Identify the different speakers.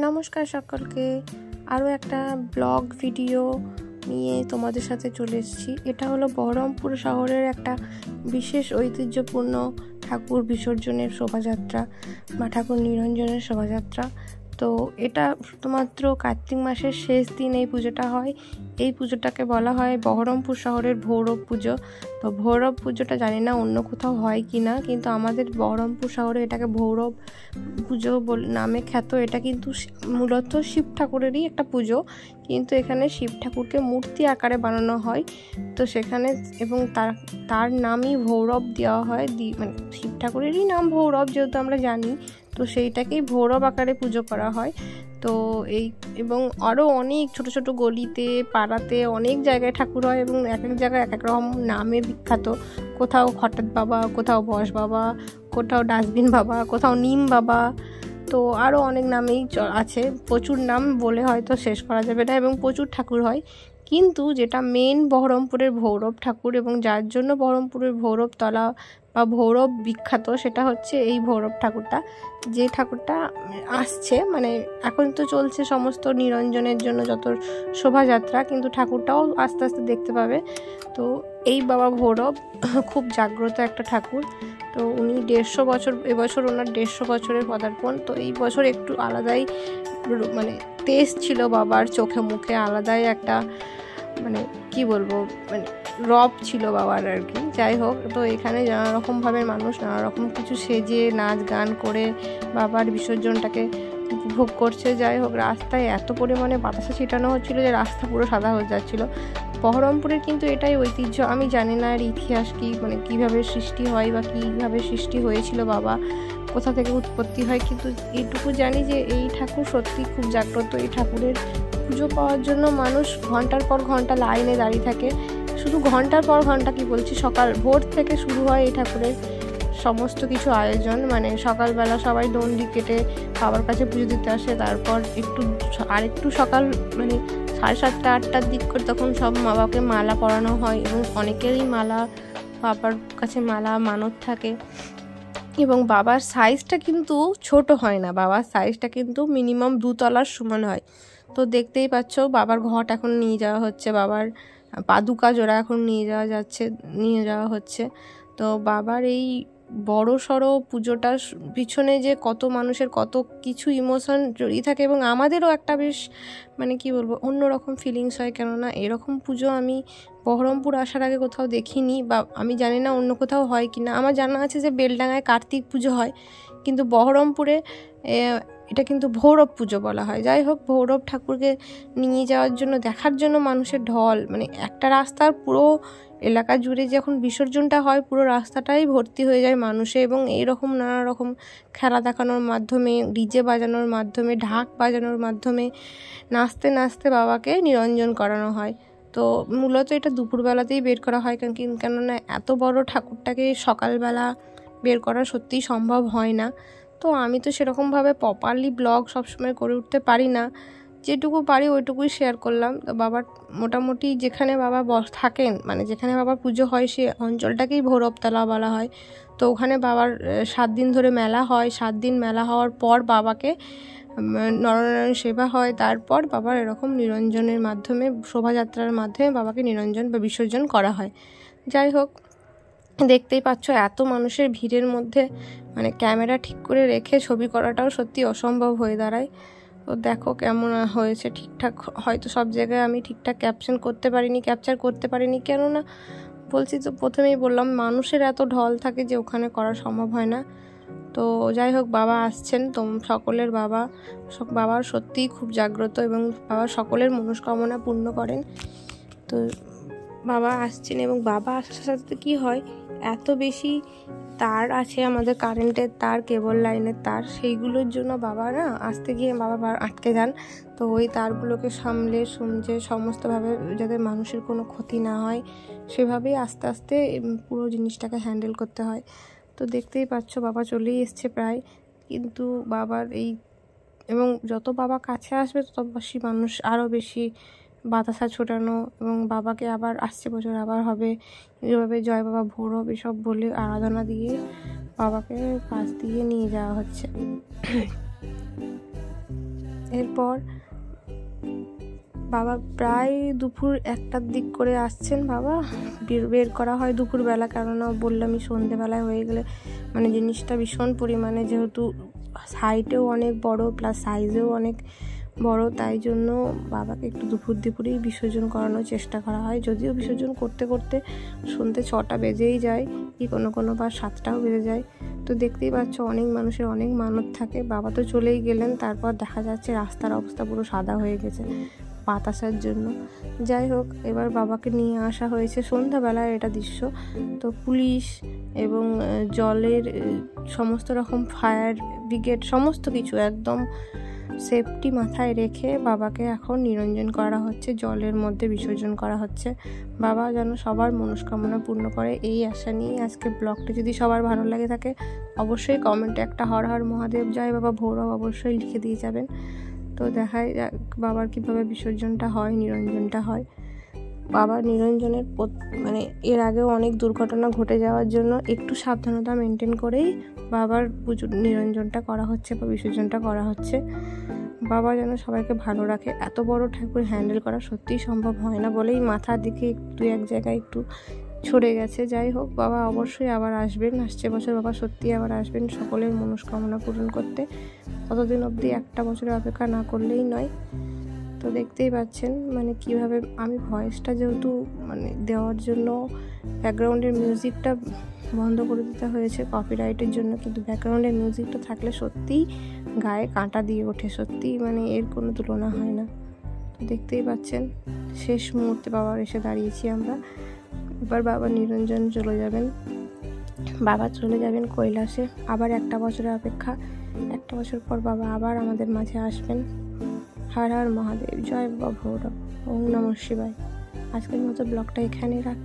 Speaker 1: নমস্কার সকলকে, আরও একটা ব্লগ ভিডিও নিয়ে তোমাদের সাথে চলে এসেছি। এটা হলো বহরমপুর শহরের একটা বিশেষ ঐতিহ্যপূর্ণ ঠাকুর বিসর্জনের শোভাযাত্রা বা ঠাকুর নিরঞ্জনের শোভাযাত্রা। তো এটা শুধুমাত্র কার্তিক মাসের শেষ দিন এই পুজোটা হয়। এই পুজোটাকে বলা হয় বহরমপুর শহরের ভৈরব পুজো। তো ভৈরব পুজোটা জানি না অন্য কোথাও হয় কি না, কিন্তু আমাদের বহরমপুর শহরে এটাকে ভৈরব পুজো নামে খ্যাত। এটা কিন্তু মূলত শিব ঠাকুরেরই একটা পুজো, কিন্তু এখানে শিব ঠাকুরকে মূর্তি আকারে বানানো হয়। তো সেখানে এবং তার নামই ভৈরব দেওয়া হয়, মানে শিব ঠাকুরেরই নাম ভৈরব যেহেতু আমরা জানি, তো সেইটাকেই ভৈরব আকারে পুজো করা হয়। তো এবং আরও অনেক ছোট ছোট গলিতে পাড়াতে অনেক জায়গায় ঠাকুর হয় এবং এক এক জায়গায় এক এক রকম নামে বিখ্যাত। কোথাও হঠাৎ বাবা, কোথাও বস বাবা, কোথাও ডাস্টবিন বাবা, কোথাও নিম বাবা, তো আরও অনেক নামেই আছে। প্রচুর নাম বলে হয়তো শেষ করা যাবে না এবং প্রচুর ঠাকুর হয়। কিন্তু যেটা মেন বহরমপুরের ভৈরব ঠাকুর এবং যার জন্য বহরমপুরের ভৈরবতলা বা ভৈরব বিখ্যাত, সেটা হচ্ছে এই ভৈরব ঠাকুরটা। যে ঠাকুরটা আসছে, মানে এখন তো চলছে সমস্ত নিরঞ্জনের জন্য যত শোভাযাত্রা, কিন্তু ঠাকুরটাও আস্তে আস্তে দেখতে পাবে। তো এই বাবা ভৈরব খুব জাগ্রত একটা ঠাকুর। তো উনি 150 বছর, এবছর ওনার 150 বছরের পদার্পণ। তো এই বছর একটু আলাদাই মানে তেজ ছিল বাবার চোখে মুখে, আলাদাই একটা মানে কি বলবো, মানে রব ছিল বাবার আর কি। যাই হোক, তো এখানে নানা রকমভাবে মানুষ নানা রকম কিছু সেজে নাচ গান করে বাবার বিসর্জনটাকে উপভোগ করছে। যাই হোক, রাস্তায় এত পরিমাণে বাতাসা ছিটানো হচ্ছিল যে রাস্তা পুরো সাদা হয়ে যাচ্ছিল। বহরমপুরের কিন্তু এটাই ঐতিহ্য। আমি জানি না এর ইতিহাস কি, মানে কীভাবে সৃষ্টি হয় বা কীভাবে সৃষ্টি হয়েছিল, বাবা কোথা থেকে উৎপত্তি হয়, কিন্তু এইটুকু জানি যে এই ঠাকুর সত্যি খুব জাগ্রত। এই ঠাকুরের পুজো পাওয়ার জন্য মানুষ ঘন্টার পর ঘন্টা লাইনে দাঁড়িয়ে থাকে। শুধু ঘন্টার পর ঘন্টা কি বলছি, সকাল ভোর থেকে শুরু হয় এই ঠাকুরের সমস্ত কিছু আয়োজন। মানে সকালবেলা সবাই দণ্ডি কেটে বাবার কাছে পুজো দিতে আসে, তারপর আরেকটু সকাল মানে 7:30 8টার দিক করে তখন সব মা বাবাকে মালা পরানো হয় এবং অনেকেরই মালা বাবার কাছে মালা মানত থাকে। এবং বাবার সাইজটা কিন্তু ছোট হয় না, বাবার সাইজটা কিন্তু মিনিমাম 2 তলার সমান হয়। তো দেখতেই পাচ্ছ বাবার ঘট এখন নিয়ে যাওয়া হচ্ছে, বাবার পাদুকা জোড়া এখন নিয়ে যাওয়া হচ্ছে। তো বাবার এই বড় সড়ো পুজোটার পিছনে যে কত মানুষের কত কিছু ইমোশন জড়িয়ে থাকে এবং আমাদেরও একটা বেশ মানে কি বলবো অন্যরকম ফিলিংস হয়। কেননা এরকম পুজো আমি বহরমপুর আসার আগে কোথাও দেখিনি, বা আমি জানি না অন্য কোথাও হয় কি না। আমার জানা আছে যে বেলডাঙায় কার্তিক পুজো হয়, কিন্তু বহরমপুরে এটা কিন্তু ভৈরব পুজো বলা হয়। যাই হোক, ভৈরব ঠাকুরকে নিয়ে যাওয়ার জন্য দেখার জন্য মানুষের ঢল, মানে একটা রাস্তার পুরো এলাকা জুড়ে যখন বিসর্জনটা হয় পুরো রাস্তাটাই ভর্তি হয়ে যায় মানুষে। এবং এইরকম নানা রকম খেলা দেখানোর মাধ্যমে, ডিজে বাজানোর মাধ্যমে, ঢাক বাজানোর মাধ্যমে নাচতে নাচতে বাবাকে নিরঞ্জন করানো হয়। তো মূলত এটা দুপুরবেলাতেই বের করা হয়, কেননা এত বড় ঠাকুরটাকে সকালবেলা বের করা সত্যিই সম্ভব হয় না। তো আমি তো সেরকমভাবে প্রপারলি ব্লগ সবসময় করে উঠতে পারি না, যেটুকু পারি ওইটুকুই শেয়ার করলাম। তো বাবার মোটামুটি যেখানে বাবা থাকেন, মানে যেখানে বাবার পুজো হয় সে অঞ্চলটাকেই ভৈরবতলা বলা হয়। তো ওখানে বাবার 7 দিন ধরে মেলা হয়। 7 দিন মেলা হওয়ার পর বাবাকে নরনারায়ণ সেবা হয়, তারপর বাবার এরকম নিরঞ্জনের মাধ্যমে শোভাযাত্রার মাধ্যমে বাবাকে নিরঞ্জন বা বিসর্জন করা হয়। যাই হোক, দেখতেই পাচ্ছ এত মানুষের ভিড়ের মধ্যে মানে ক্যামেরা ঠিক করে রেখে ছবি করাটাও সত্যি অসম্ভব হয়ে দাঁড়ায়। তো দেখো কেমন হয়েছে, ঠিকঠাক হয়তো সব জায়গায় আমি ঠিকঠাক ক্যাপচার করতে পারিনি, কেননা বলছি তো প্রথমেই বললাম মানুষের এত ঢল থাকে যে ওখানে করা সম্ভব হয় না। তো যাই হোক, বাবা আসছেন, তো সকলের বাবার সত্যিই খুব জাগ্রত এবং বাবা সকলের মনস্কামনা পূর্ণ করেন। তো বাবা আসছেন এবং বাবা আসার সাথে কী হয়, এত বেশি তার আছে আমাদের কারেন্টের তার, কেবল লাইনের তার, সেইগুলোর জন্য বাবা না আসতে গিয়ে বাবা আটকে যান। তো ওই তারগুলোকে সামলে সমস্তভাবে যাতে মানুষের কোনো ক্ষতি না হয় সেভাবেই আস্তে আস্তে পুরো জিনিসটাকে হ্যান্ডেল করতে হয়। তো দেখতেই পাচ্ছ বাবা চলেই এসছে প্রায়, কিন্তু বাবার এবং যত বাবা কাছে আসবে তত বেশি মানুষ আরও বেশি বাতাসা ছোটানো এবং বাবাকে আবার আসছে বছর আবার হবে এভাবে জয় বাবা ভৈরব এসব বলে আরাধনা দিয়ে বাবাকে পাশ দিয়ে নিয়ে যাওয়া হচ্ছে। এরপর বাবা প্রায় দুপুর 1টার দিক করে আসছেন। বাবা বের করা হয় দুপুরবেলা, কেননা বললামই সন্ধেবেলায় হয়ে গেলে মানে জিনিসটা ভীষণ পরিমাণে, যেহেতু হাইটেও অনেক বড় প্লাস সাইজেও অনেক বড়, তাই জন্য বাবাকে একটু দুপুরেই বিসর্জন করানোর চেষ্টা করা হয়। যদিও বিসর্জন করতে করতে সন্ধ্যে 6টা বেজেই যায়, কি কোনো বার 7টাও বেজে যায়। তো দেখতেই পাচ্ছ অনেক মানুষের অনেক মানত থাকে। বাবা তো চলেই গেলেন, তারপর দেখা যাচ্ছে রাস্তার অবস্থা পুরো সাদা হয়ে গেছে বাতাসের জন্য। যাই হোক, এবার বাবাকে নিয়ে আসা হয়েছে সন্ধ্যাবেলায়, এটা দৃশ্য। তো পুলিশ এবং জলের সমস্ত রকম ফায়ার ব্রিগেড সমস্ত কিছু একদম সেফটি মাথায় রেখে বাবাকে এখন নিরঞ্জন করা হচ্ছে, জলের মধ্যে বিসর্জন করা হচ্ছে। বাবা যেন সবার মনস্কামনা পূর্ণ করে, এই আশা নিয়ে আজকে ব্লগটি যদি সবার ভালো লাগে থাকে অবশ্যই কমেন্টে একটা হর হর মহাদেব জয় বাবা ভৈরব অবশ্যই লিখে দিয়ে যাবেন। তো দেখাই যাক বাবার কীভাবে বিসর্জনটা হয়, নিরঞ্জনটা হয়। বাবার নিরঞ্জনের মানে এর আগেও অনেক দুর্ঘটনা ঘটে যাওয়ার জন্য একটু সাবধানতা মেনটেন করেই বাবার নিরঞ্জনটা করা হচ্ছে বা বিসর্জনটা করা হচ্ছে। বাবা যেন সবাইকে ভালো রাখে। এত বড় ঠাকুর হ্যান্ডেল করা সত্যিই সম্ভব হয় না বলেই মাথার দিকে একটু এক জায়গায় একটু ছড়ে গেছে। যাই হোক, বাবা অবশ্যই আবার আসবেন, আসছে বছর বাবা সত্যিই আবার আসবেন সকলের মনস্কামনা পূরণ করতে। কতদিন অবধি একটা বছরের অপেক্ষা না করলেই নয়। তো দেখতেই পাচ্ছেন মানে কিভাবে আমি ভয়েসটা যেহেতু মানে দেওয়ার জন্য ব্যাকগ্রাউন্ডের মিউজিকটা বন্ধ করে দিতে হয়েছে কপিরাইটের জন্য, কিন্তু ব্যাকগ্রাউন্ডের মিউজিকটা থাকলে সত্যিই গায়ে কাঁটা দিয়ে ওঠে, সত্যিই মানে এর কোনো তুলনা হয় না। তো দেখতেই পাচ্ছেন শেষ মুহূর্তে বাবার এসে দাঁড়িয়েছি আমরা। এবার বাবা নিরঞ্জন বাবা চলে যাবেন কৈলাসে। আবার একটা বছরের অপেক্ষা, একটা বছর পর বাবা আবার আমাদের মাঝে আসবেন। হর হর মহাদেব জয় বাবা ভৈরব, ওম নমঃ শিবায়। আজকের মতো ব্লগটা এখানেই রাখ।